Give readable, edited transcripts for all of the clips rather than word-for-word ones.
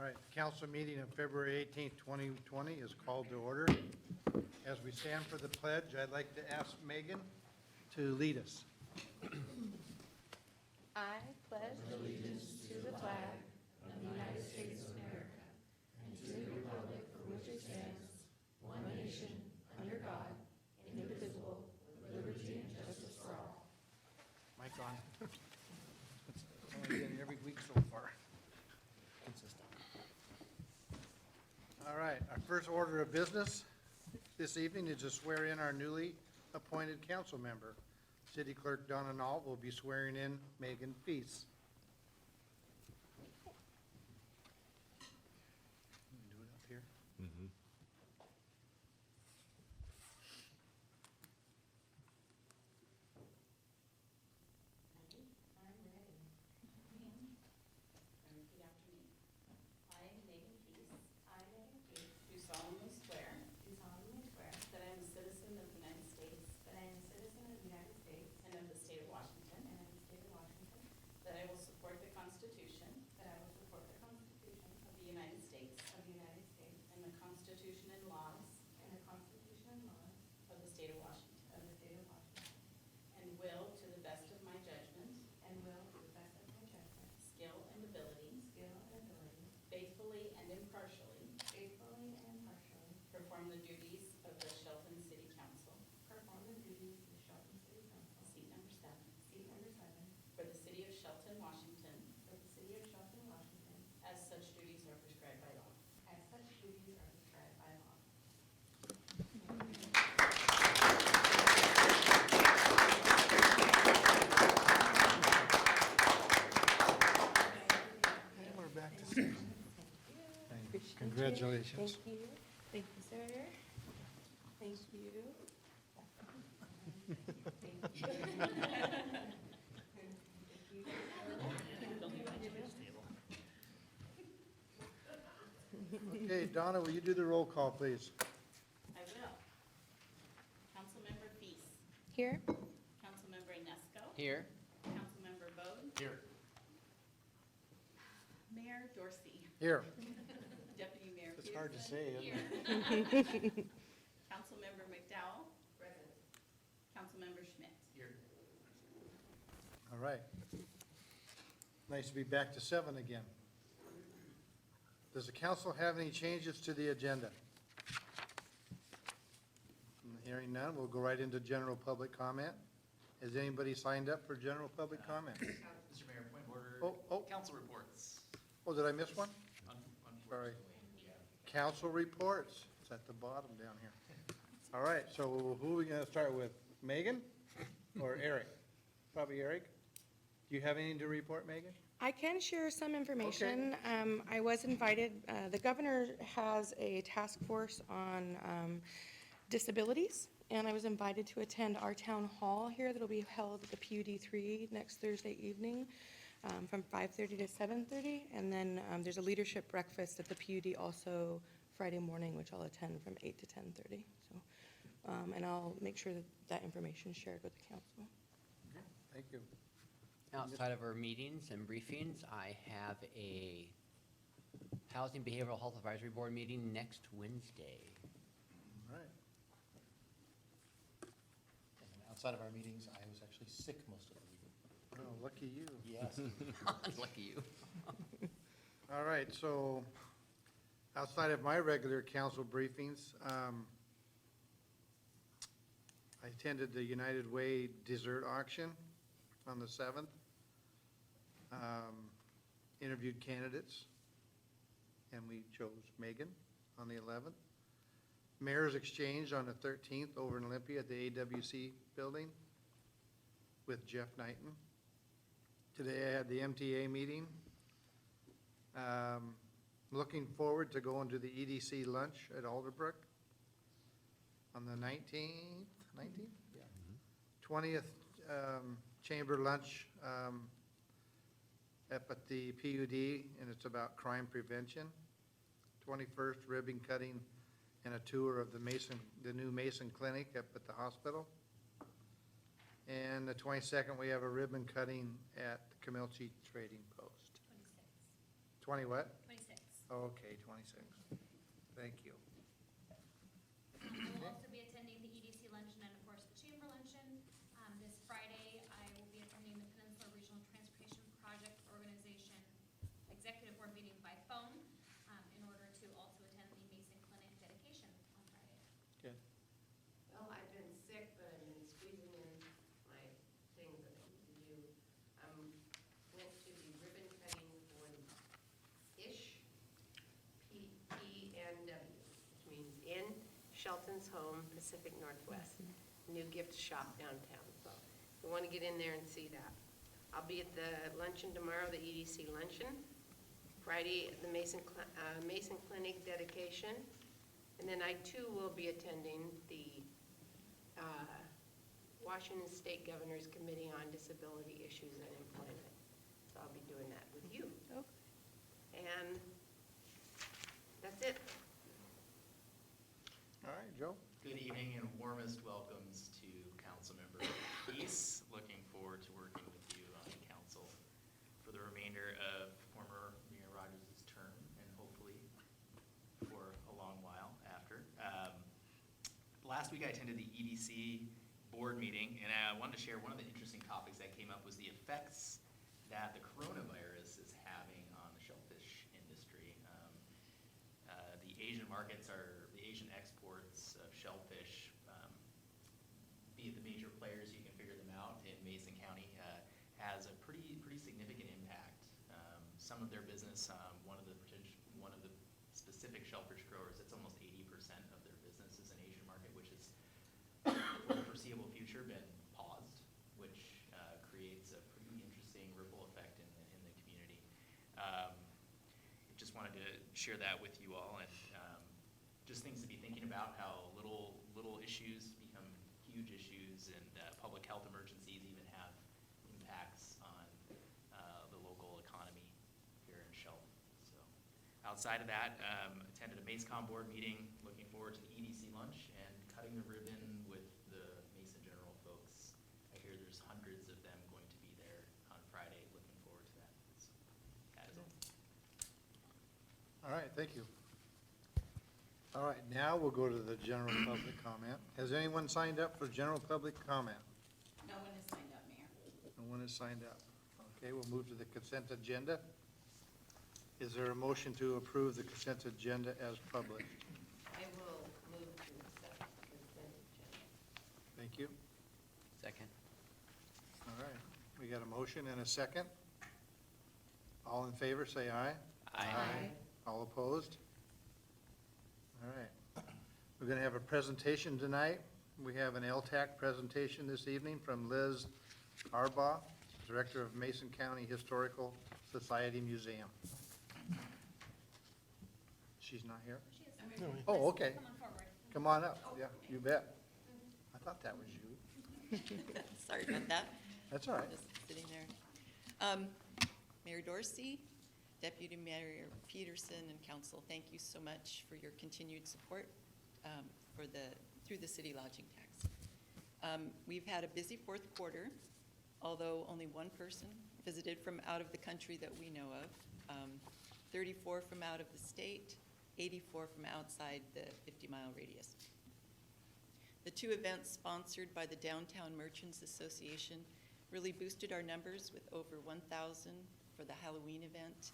All right, the council meeting of February 18th, 2020 is called to order. As we stand for the pledge, I'd like to ask Megan to lead us. I pledge allegiance to the flag of the United States of America and to the republic for which it stands, one nation, under God, indivisible, with liberty and justice for all. Mic on. It's only been every week so far. Consistent. All right, our first order of business this evening is to swear in our newly appointed council member. City Clerk Donna Nault will be swearing in Megan Feast. Do it up here. I'm ready. Repeat after me. I, Megan Feast. I, Megan Feast. Do solemnly swear. Do solemnly swear. That I am a citizen of the United States. That I am a citizen of the United States. And of the state of Washington. And of the state of Washington. That I will support the Constitution. That I will support the Constitution. Of the United States. Of the United States. And the Constitution and laws. And the Constitution and laws. Of the state of Washington. Of the state of Washington. And will, to the best of my judgment. And will, to the best of my judgment. Skill and ability. Skill and ability. Faithfully and impartially. Faithfully and impartially. Perform the duties of the Shelton City Council. Perform the duties of the Shelton City Council. Seat number 7. Seat number 7. For the city of Shelton, Washington. For the city of Shelton, Washington. As such duties are prescribed by law. As such duties are prescribed by law. And we're back to six. Congratulations. Thank you. Thank you, sir. Thank you. Okay, Donna, will you do the roll call, please? I will. Councilmember Feast. Here? Councilmember Inesco. Here. Councilmember Bode. Here. Mayor Dorsey. Here. Deputy Mayor It's hard to Peterson. say, isn't Here. Councilmember McDowell. Present. Councilmember Schmidt. Here. All right. Nice to be back to 7 again. Does the council have any changes to the agenda? Hearing none, we'll go right into general public comment. Has anybody signed up for general public comment? Mr. Mayor, point of order. Oh. Council reports. Oh, did I miss one? Sorry. Unfortunately. Council reports. It's at the bottom down here. All right, so who are we gonna start with? Megan or Eric? Probably Eric. Do you have anything to report, Megan? I can share some information. I was invited, the governor has a task force on disabilities, and I was invited to attend our town hall here that'll be held at the PUD 3 next Thursday evening from 5:30 to 7:30. And then there's a leadership breakfast at the PUD also Friday morning, which I'll attend from 8 to 10:30. So, and I'll make sure that that information is shared with the council. Thank you. Outside of our meetings and briefings, I have a Housing Behavioral Health Advisory Board meeting next Wednesday. All right. And outside of our meetings, I was actually sick most of the week. Oh, lucky you. Yes. Lucky you. All right, so outside of my regular council briefings, I attended the United Way dessert auction on the 7th. Interviewed candidates, and we chose Megan on the 11th. Mayor's Exchange on the 13th over in Olympia at the AWC building with Jeff Knighton. Today I had the MTA meeting. Looking forward to going to the EDC lunch at Alderbrook on the 19th? Yeah. 20th chamber lunch up at the PUD, and it's about crime prevention. 21st ribbon cutting and a tour of the new Mason Clinic up at the hospital. And the 22nd, we have a ribbon cutting at the Camilchi Trading Post. 26. 20 what? 26. Okay, 26. Thank you. I will also be attending the EDC luncheon and of course the chamber luncheon. This Friday, I will be attending the Peninsula Regional Transportation Project Organization Executive Board meeting by phone, in order to also attend the Mason Clinic dedication on Friday. Okay. Well, I've been sick, but I've been squeezing in my things that I need to do. Went to the ribbon cutting for the ISH, PENW, which means in Shelton's Home, Pacific Northwest, new gift shop downtown. So we want to get in there and see that. I'll be at the luncheon tomorrow, the EDC luncheon. Friday, at the Mason Clinic dedication. And then I too will be attending the Washington State Governor's Committee on Disability Issues and Employment. So I'll be doing that with you. And that's it. All right, Joe? Good evening and warmest welcomes to Councilmember Peace. Looking forward to working with you on the council for the remainder of former Mayor Rogers' term and hopefully for a long while after. Last week I attended the EDC board meeting and I wanted to share one of the interesting topics that came up was the effects that the coronavirus is having on the shellfish industry. The Asian markets are, the Asian exports of shellfish, be it the major players, you can figure them out in Mason County, has a pretty significant impact. Some of their business, one of the specific shellfish growers, it's almost 80% of their business is an Asian market, which is for the foreseeable future been paused, which creates a pretty interesting ripple effect in the community. Just wanted to share that with you all, and just things to be thinking about, how little issues become huge issues, and public health emergencies even have impacts on the local economy here in Shelton. So outside of that, attended a MaceCom board meeting, looking forward to the EDC lunch and cutting the ribbon with the Mason General folks. I hear there's hundreds of them going to be there on Friday, looking forward to that. So that is all. All right, thank you. All right, now we'll go to the general public comment. Has anyone signed up for general public comment? No one has signed up, Mayor. No one has signed up. Okay, we'll move to the consent agenda. Is there a motion to approve the consent agenda as published? I will move to accept the consent agenda. Thank you. Second. All right, we got a motion and a second. All in favor, say aye. All opposed? All right. We're going to have a presentation tonight. We have an LTAC presentation this evening from Liz Arbaugh, Director of Mason County Historical Society Museum. She's not here? She is. Oh, okay. Come on forward. Come on up. Yeah, you bet. I thought that was you. Sorry about that. That's all right. Just sitting there. Mayor Dorsey, Deputy Mayor Peterson, and council, thank you so much for your continued support through the city lodging tax. We've had a busy fourth quarter, although only one person visited from out of the country that we know of, 34 from out of the state, 84 from outside the 50-mile radius. The two events sponsored by the Downtown Merchants Association really boosted our numbers with over 1,000 for the Halloween event.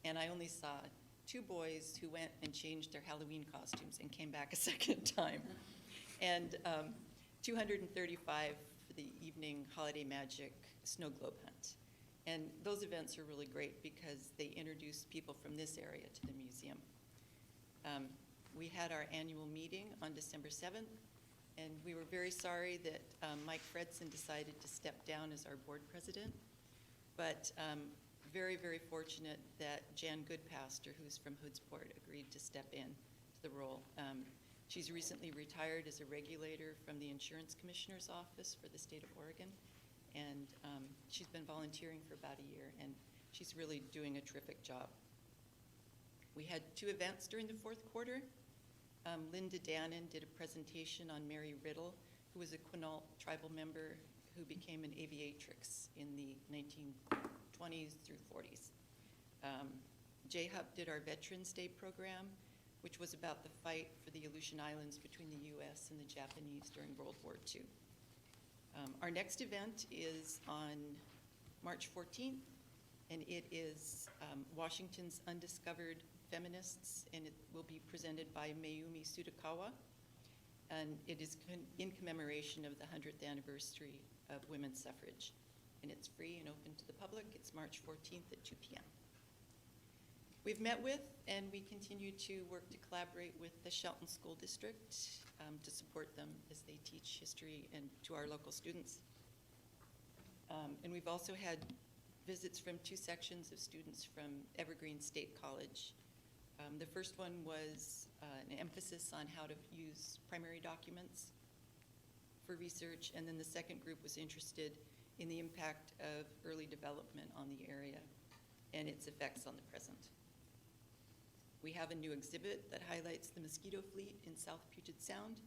And I only saw 2 boys who went and changed their Halloween costumes and came back a second time. And 235 for the evening Holiday Magic Snow Globe Hunt. And those events are really great because they introduce people from this area to the museum. We had our annual meeting on December 7th, and we were very sorry that Mike Fredson decided to step down as our board president. But very, very fortunate that Jan Goodpaster, who's from Hoodsport, agreed to step in to the role. She's recently retired as a regulator from the Insurance Commissioner's Office for the state of Oregon, and she's been volunteering for about a year, and she's really doing a terrific job. We had 2 events during the fourth quarter. Linda Dannon did a presentation on Mary Riddle, who was a Quinault tribal member who became an aviatrix in the 1920s through 40s. J-Hub did our Veterans Day program, which was about the fight for the Aleutian Islands between the U.S. and the Japanese during World War II. Our next event is on March 14th, and it is Washington's Undiscovered Feminists, and it will be presented by Mayumi Sudakawa. And it is in commemoration of the 100th anniversary of women's suffrage. And it's free and open to the public. It's March 14th at 2 p.m. We've met with and we continue to work to collaborate with the Shelton School District to support them as they teach history and to our local students. And we've also had visits from 2 sections of students from Evergreen State College. The first one was an emphasis on how to use primary documents for research, and then the second group was interested in the impact of early development on the area and its effects on the present. We have a new exhibit that highlights the mosquito fleet in South Puget Sound,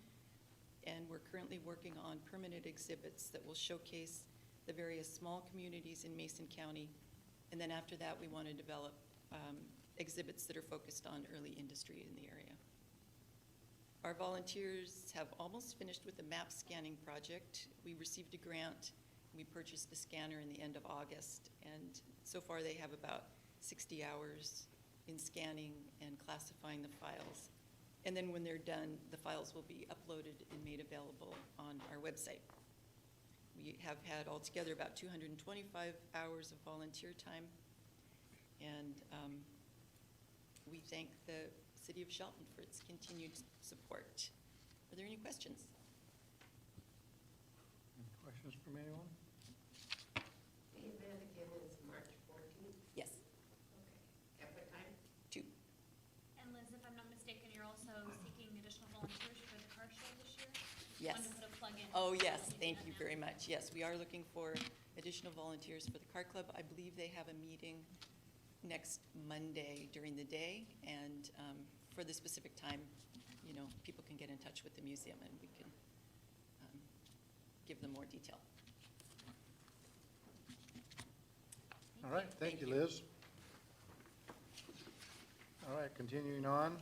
and we're currently working on permanent exhibits that will showcase the various small communities in Mason County, and then after that we want to develop exhibits that are focused on early industry in the area. Our volunteers have almost finished with the map scanning project. We received a grant, we purchased a scanner in the end of August, and so far they have about 60 hours in scanning and classifying the files. And then when they're done, the files will be uploaded and made available on our website. We have had altogether about 225 hours of volunteer time, and we thank the City of Shelton for its continued support. Are there any questions? Any questions from anyone? The event again is March 14th? Yes. Okay. At what time? 2. And Liz, if I'm not mistaken, you're also seeking additional volunteers for the car show this year? Yes. Wanted to put a plug in. Oh, yes, We'll do thank that you now. very much. Yes, we are looking for additional volunteers for the car club. I believe they have a meeting next Monday during the day, and for the specific time, you know, people can get in touch with the museum and we can give them more detail. All right, thank you, Liz. All right, continuing on.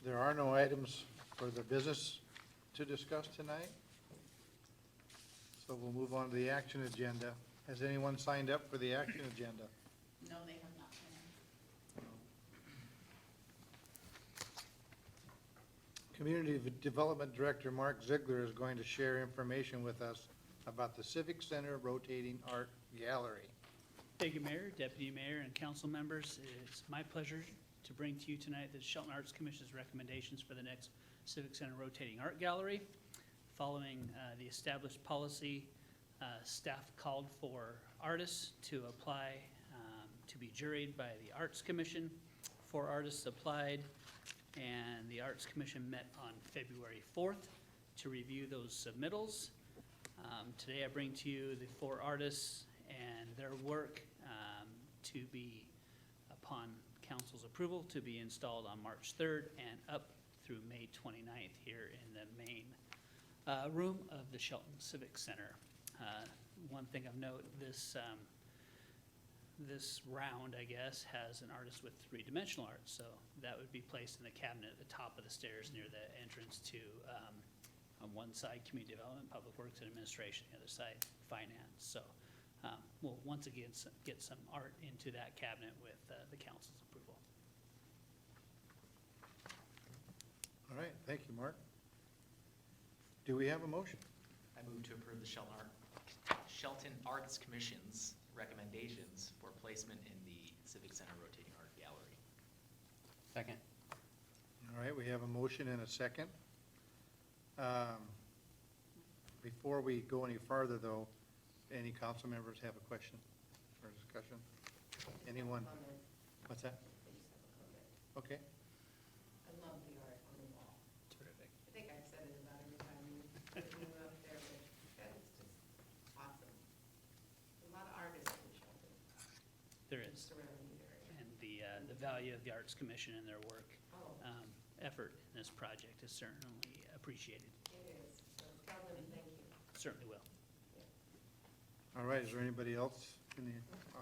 There are no items for the business to discuss tonight. So we'll move on to the action agenda. Has anyone signed up for the action agenda? No, they have not. Community Development Director Mark Ziegler is going to share information with us about the Civic Center Rotating Art Gallery. Thank you, Mayor, Deputy Mayor, and council members. It's my pleasure to bring to you tonight the Shelton Arts Commission's recommendations for the next Civic Center Rotating Art Gallery. Following the established policy, staff called for artists to apply to be juried by the Arts Commission. 4 artists applied, and the Arts Commission met on February 4th to review those submittals. Today I bring to you the 4 artists and their work to be, upon council's approval, to be installed on March 3rd and up through May 29th here in the main room of the Shelton Civic Center. One thing of note, this round, I guess, has an artist with 3-dimensional art, so that would be placed in the cabinet at the top of the stairs near the entrance to, on one side, Community Development, Public Works and Administration, the other side, Finance. So we'll once again get some art into that cabinet with the council's approval. All right, thank you, Mark. Do we have a motion? I move to approve the Shelton Arts Commission's recommendations for placement in the Civic Center Rotating Art Gallery. Second. All right, we have a motion and a second. Before we go any farther, though, any council members have a question or discussion? Anyone? Comment. What's that? I just have a comment. Okay. I love the art on the wall. Terrific. I think I've said it about every time you move up there, but that is just awesome. A lot of artists in Shelton, There is. surrounding the area. And the value of the Arts Commission and their work, Oh, effort in this project is certainly appreciated. it is. So tell them thank you. Certainly will. All right, is there anybody else in the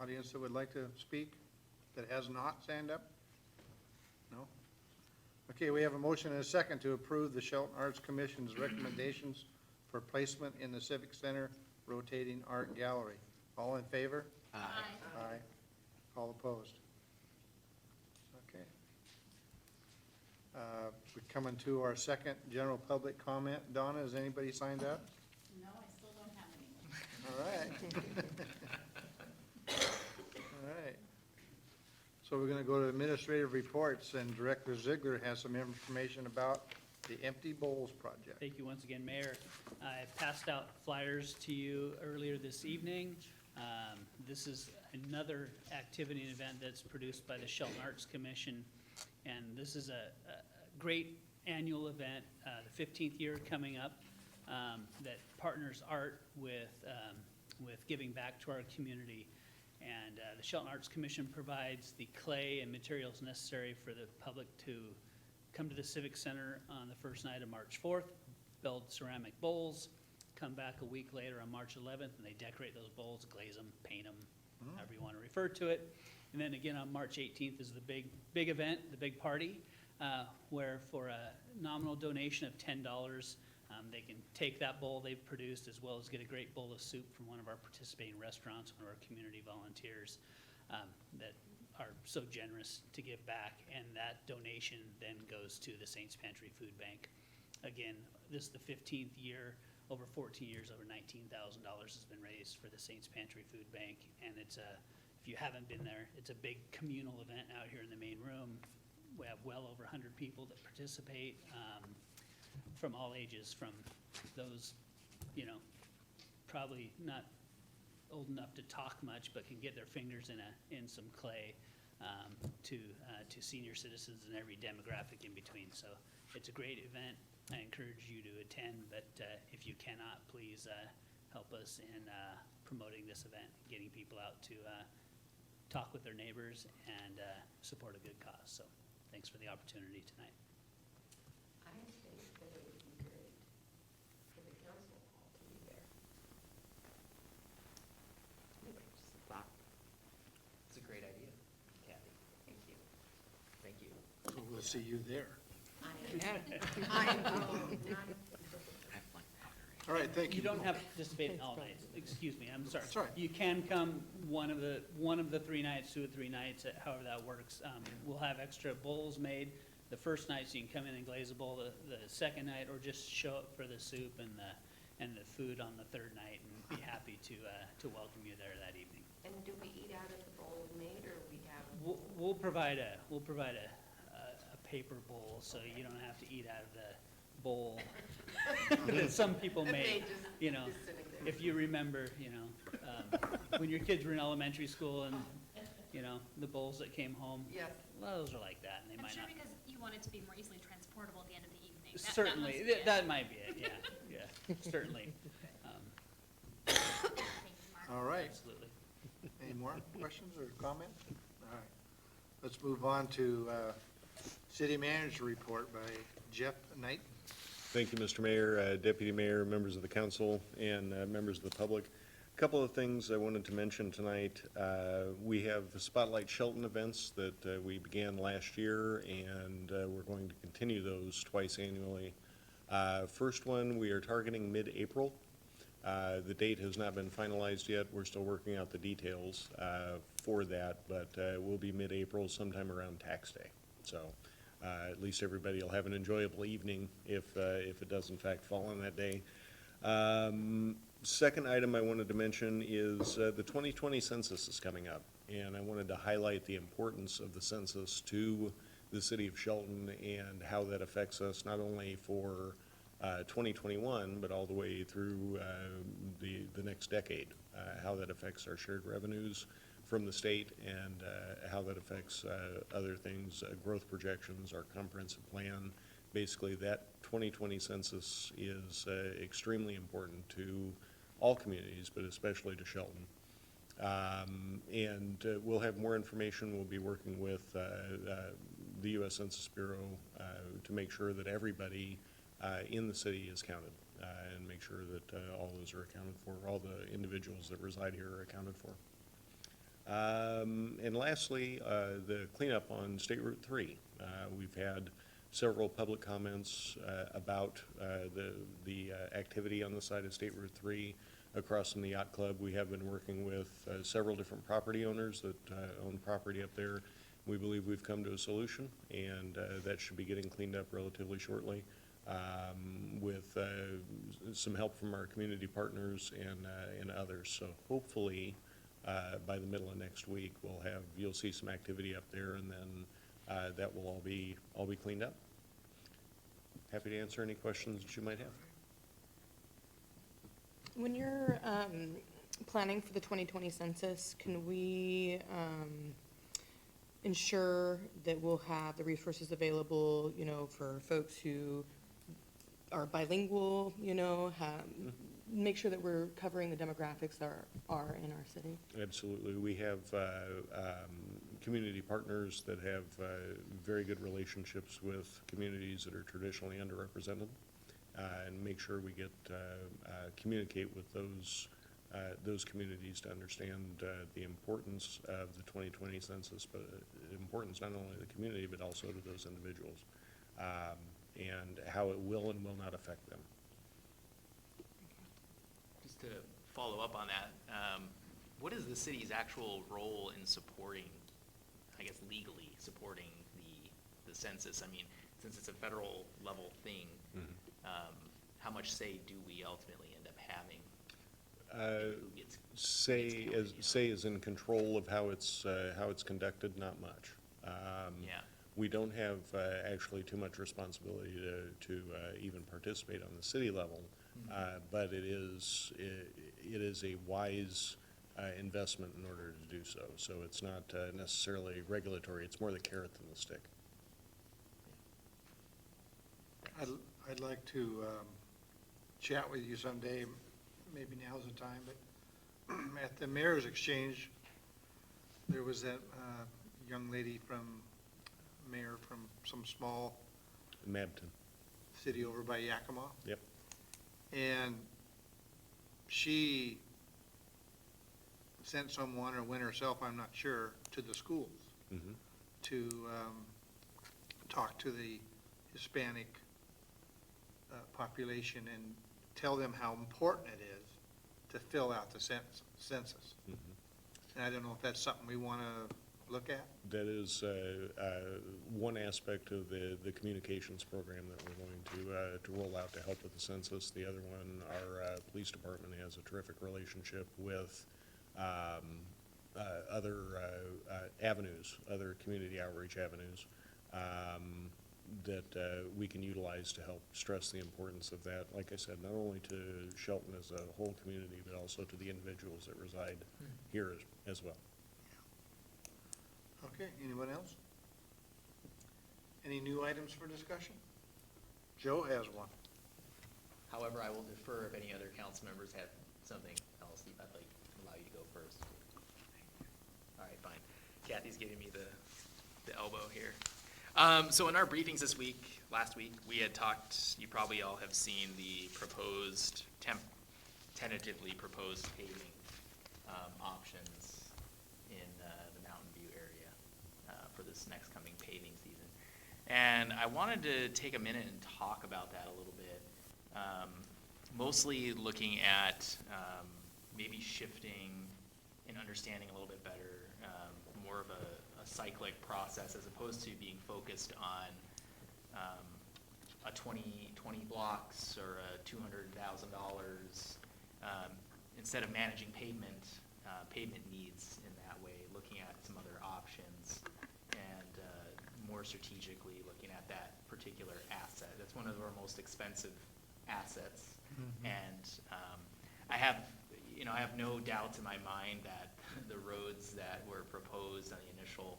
audience that would like to speak? that has not signed up? No? Okay, we have a motion and a second to approve the Shelton Arts Commission's recommendations for placement in the Civic Center rotating art gallery. All in favor? Aye. Aye. All opposed? Okay. We're coming to our second general public comment. Donna, has anybody signed up? No, I still don't have anyone. All right. All right. So we're gonna go to administrative reports, and Director Ziegler has some information about the Empty Bowls project. Thank you once again, Mayor. I passed out flyers to you earlier this evening. This is another activity and event that's produced by the Shelton Arts Commission, and this is a great annual event, the 15th year coming up, that partners art with giving back to our community. And the Shelton Arts Commission provides the clay and materials necessary for the public to come to the Civic Center on the first night of March 4th, build ceramic bowls, come back a week later on March 11th, and they decorate those bowls, glaze them, paint them, however you want to refer to it. And then again on March 18th is the big event, the big party, where for a nominal donation of $10, they can take that bowl they've produced as well as get a great bowl of soup from one of our participating restaurants, one of our community volunteers that are so generous to give back. And that donation then goes to the Saints Pantry Food Bank. Again, this is the 15th year. Over 14 years, over $19,000 has been raised for the Saints Pantry Food Bank. And it's if you haven't been there, it's a big communal event out here in the main room. We have well over 100 people that participate from all ages, from those, probably not old enough to talk much, but can get their fingers in some clay, to senior citizens and every demographic in between. So it's a great event. I encourage you to attend, but if you cannot, please help us in promoting this event, getting people out to talk with their neighbors and support a good cause. So thanks for the opportunity tonight. I think that it would be great for the council hall to be there. Anyway, just a thought. It's a great idea, Kathy. Thank you. Thank you. So we'll see you there. All right, thank you. You don't have to participate in all nights. Excuse me, I'm sorry. That's all right. You can come one of the 3 nights, 2 or 3 nights, however that works. We'll have extra bowls made the first night, so you can come in and glaze a bowl the second night, or just show up for the soup and the food on the third night, and be happy to welcome you there that evening. And do we eat out of the bowl made, or we have? We'll provide a paper bowl, so you don't have to eat out of the bowl that some people They make. just sitting there. If you remember, when your kids were in elementary school and, the bowls that came home. Yes. A lot of those are like that, and they I'm might sure not. because you want it to be more easily transportable at the end of the evening. Certainly, must be it. that might be it, yeah, certainly. Thank you, Mark. All right. Absolutely. Any more questions or comments? All right. Let's move on to City Manager Report by Jeff Knight. Thank you, Mr. Mayor, Deputy Mayor, members of the council, and members of the public. A couple of things I wanted to mention tonight. We have the Spotlight Shelton events that we began last year, and we're going to continue those twice annually. First one, we are targeting mid-April. The date has not been finalized yet. We're still working out the details for that, but we'll be mid-April, sometime around tax day. So at least everybody will have an enjoyable evening if it does in fact fall on that day. Second item I wanted to mention is the 2020 census is coming up, and I wanted to highlight the importance of the census to the city of Shelton and how that affects us not only for 2021, but all the way through the next decade, how that affects our shared revenues from the state and how that affects other things, growth projections, our comprehensive plan. Basically, that 2020 census is extremely important to all communities, but especially to Shelton. And we'll have more information. We'll be working with the U.S. Census Bureau to make sure that everybody in the city is counted and make sure that all those are accounted for, all the individuals that reside here are accounted for. And lastly, the cleanup on State Route 3. We've had several public comments about the activity on the side of State Route 3 across from the yacht club. We have been working with several different property owners that own property up there. We believe we've come to a solution, and that should be getting cleaned up relatively shortly with some help from our community partners and others. So hopefully, by the middle of next week, you'll see some activity up there, and then that will all be cleaned up. Happy to answer any questions that you might have. When you're planning for the 2020 census, can we ensure that we'll have the resources available, for folks who are bilingual, make sure that we're covering the demographics that are in our city? Absolutely. We have community partners that have very good relationships with communities that are traditionally underrepresented, and make sure we communicate with those communities to understand the importance of the 2020 census, but importance not only to the community, but also to those individuals, and how it will and will not affect them. Just to follow up on that, what is the city's actual role in supporting, I guess legally supporting the census? I mean, since it's a federal level thing, how much say do we ultimately end up having? Say is in control of how it's conducted, not much. Yeah. We don't have actually too much responsibility to even participate on the city level, but it is a wise investment in order to do so. So it's not necessarily regulatory, it's more the carrot than the stick. I'd like to chat with you someday, maybe now's the time, but at the mayor's exchange, there was that young lady mayor from some small Mabton. city over by Yakima. Yep. And she sent someone, or went herself, I'm not sure, to the schools Mm-hmm. to talk to the Hispanic population and tell them how important it is to fill out the census. Mm-hmm. And I don't know if that's something we want to look at. That is one aspect of the communications program that we're going to roll out to help with the census. The other one, our police department has a terrific relationship with other avenues, other community outreach avenues that we can utilize to help stress the importance of that. Like I said, not only to Shelton as a whole community, but also to the individuals that reside here as well. Okay, anyone else? Any new items for discussion? Joe has one. However, I will defer if any other council members have something else. I'd like to allow you to go first. All right, fine. Kathy's giving me the elbow here. So in our briefings this week, last week, we had talked, you probably all have seen the proposed, tentatively proposed paving options in the Mountain View area for this next coming paving season. And I wanted to take a minute and talk about that a little bit. Mostly looking at maybe shifting and understanding a little bit better more of a cyclic process as opposed to being focused on a 20 blocks or a $200,000 instead of managing pavement needs in that way, looking at some other options and more strategically looking at that particular asset. That's one of our most expensive assets. Mm-hmm. And I have no doubts in my mind that the roads that were proposed on the initial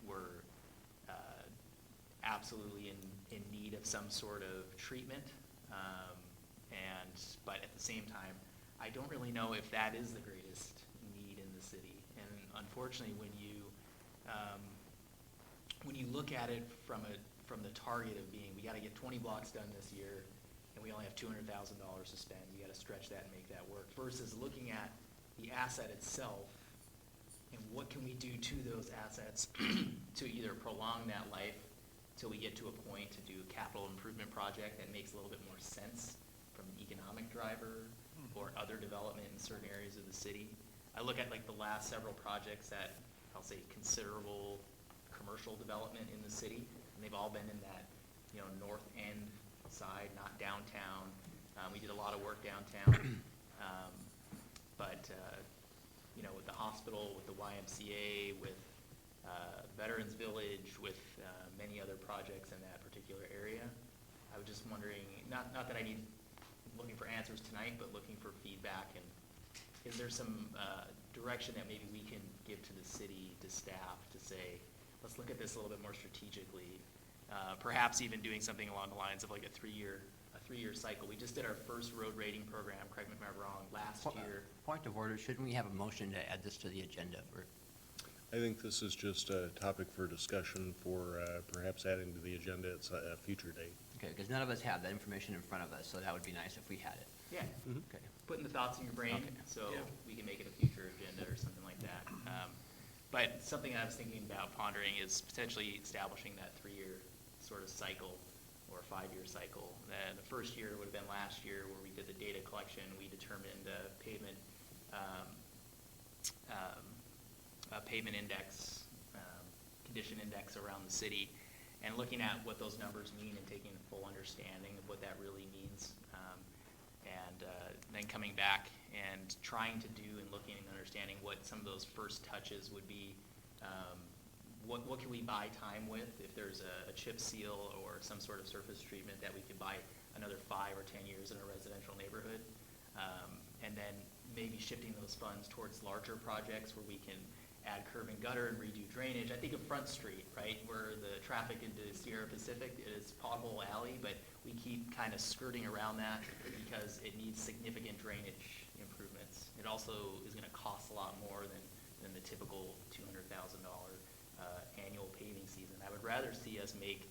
were absolutely in need of some sort of treatment. But at the same time, I don't really know if that is the greatest need in the city. And unfortunately, when you look at it from the target of being, we got to get 20 blocks done this year, and we only have $200,000 to spend, you got to stretch that and make that work, versus looking at the asset itself and what can we do to those assets to either prolong that life till we get to a point to do a capital improvement project that makes a little bit more sense from an economic driver or other development in certain areas of the city. I look at like the last several projects that, I'll say, considerable commercial development in the city, and they've all been in that, north end side, not downtown. We did a lot of work downtown. But with the hospital, with the YMCA, with Veterans Village, with many other projects in that particular area, I was just wondering, not that I need, looking for answers tonight, but looking for feedback, and is there some direction that maybe we can give to the city, to staff, to say, let's look at this a little bit more strategically, perhaps even doing something along the lines of like a three-year cycle. We just did our first road rating program, correct me if I'm wrong, last year. Point of order, shouldn't we have a motion to add this to the agenda for? I think this is just a topic for discussion for perhaps adding to the agenda at a future date. Okay, because none of us have that information in front of us, so that would be nice if we had it. Yeah, Okay. putting the thoughts in your brain, Okay. so we can make it a future agenda or something like that. But something I was thinking about pondering is potentially establishing that three-year sort of cycle or five-year cycle. The first year would have been last year where we did the data collection. We determined pavement index, condition index around the city, and looking at what those numbers mean and taking a full understanding of what that really means. And then coming back and trying to do and looking and understanding what some of those first touches would be. What can we buy time with if there's a chip seal or some sort of surface treatment that we could buy another 5 or 10 years in a residential neighborhood? And then maybe shifting those funds towards larger projects where we can add curb and gutter and redo drainage. I think of Front Street, right, where the traffic into Sierra Pacific is pothole alley, but we keep kind of skirting around that because it needs significant drainage improvements. It also is going to cost a lot more than the typical $200,000 annual paving season. I would rather see us make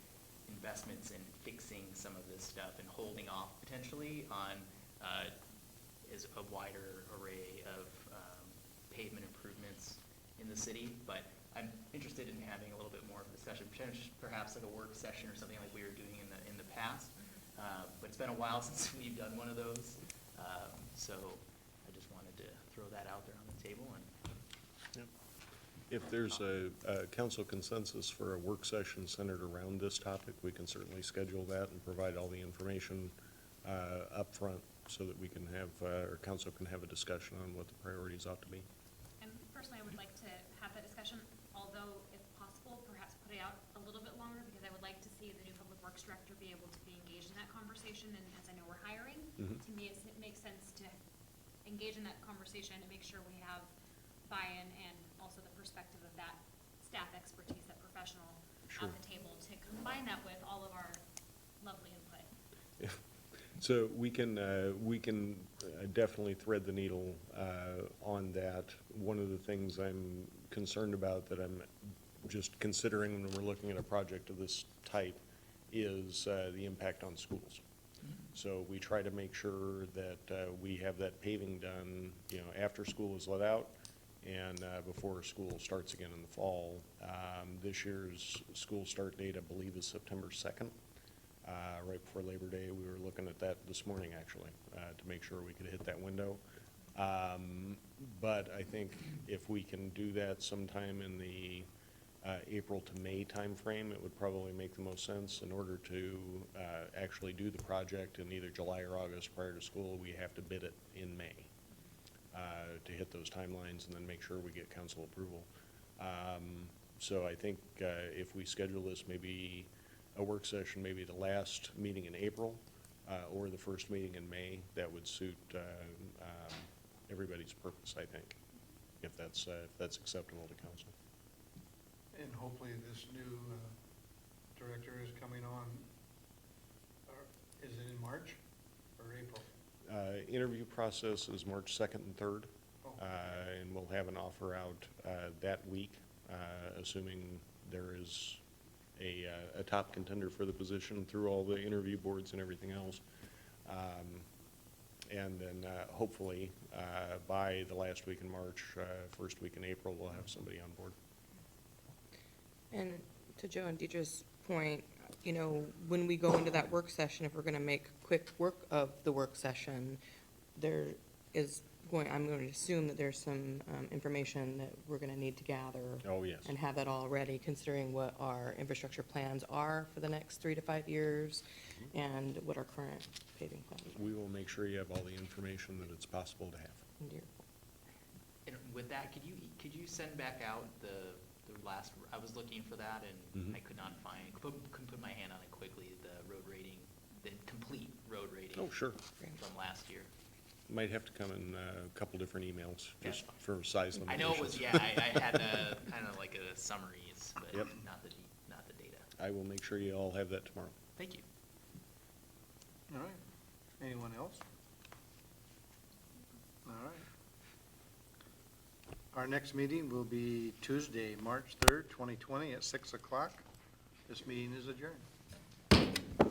investments in fixing some of this stuff and holding off potentially on is a wider array of pavement improvements in the city. But I'm interested in having a little bit more of a discussion, perhaps like a work session or something like we were doing in the past. But it's been a while since we've done one of those. So I just wanted to throw that out there on the table. And If there's a council consensus for a work session centered around this topic, we can certainly schedule that and provide all the information up front so that we can have, or council can have a discussion on what the priorities ought to be. And personally, I would like to have that discussion, although if possible, perhaps put it out a little bit longer, because I would like to see the new public works director be able to be engaged in that conversation, and as I know we're hiring, to me, it makes sense to engage in that conversation and make sure we have buy-in and also the perspective of that staff expertise, that professional Sure. at the table, to combine that with all of our lovely input. Yeah. So we can definitely thread the needle on that. One of the things I'm concerned about that I'm just considering when we're looking at a project of this type is the impact on schools. So we try to make sure that we have that paving done, after school is let out and before school starts again in the fall. This year's school start date, I believe, is September 2nd. Right before Labor Day. We were looking at that this morning, actually, to make sure we could hit that window. But I think if we can do that sometime in the April to May timeframe, it would probably make the most sense. In order to actually do the project in either July or August prior to school, we have to bid it in May to hit those timelines and then make sure we get council approval. So I think if we schedule this, maybe a work session, maybe the last meeting in April or the first meeting in May, that would suit everybody's purpose, I think, if that's acceptable to council. And hopefully this new director is coming on, is it in March or April? Interview process is March 2nd and 3rd, Oh. and we'll have an offer out that week, assuming there is a top contender for the position through all the interview boards and everything else. And then hopefully by the last week in March, first week in April, we'll have somebody on board. And to Joe and Deidre's point, you know, when we go into that work session, if we're gonna make quick work of the work session, there is I'm going to assume that there's some information that we're gonna need to gather. Oh, yes. And have that all ready, considering what our infrastructure plans are for the next 3 to 5 years, and what our current paving plans are. We will make sure you have all the information that it's possible to have. And with that, could you send back out the last, I was looking for that and I could not find, couldn't put my hand on it quickly, the road rating, the complete road rating. Oh, sure. From last year. Might have to come in a couple different emails, Yeah. just for size I limitations. know it was, yeah, I had kind of like a summaries, but Yep. not the data. I will make sure you all have that tomorrow. Thank you. All right. Anyone else? All right. Our next meeting will be Tuesday, March 3rd, 2020, at 6 o'clock. This meeting is adjourned.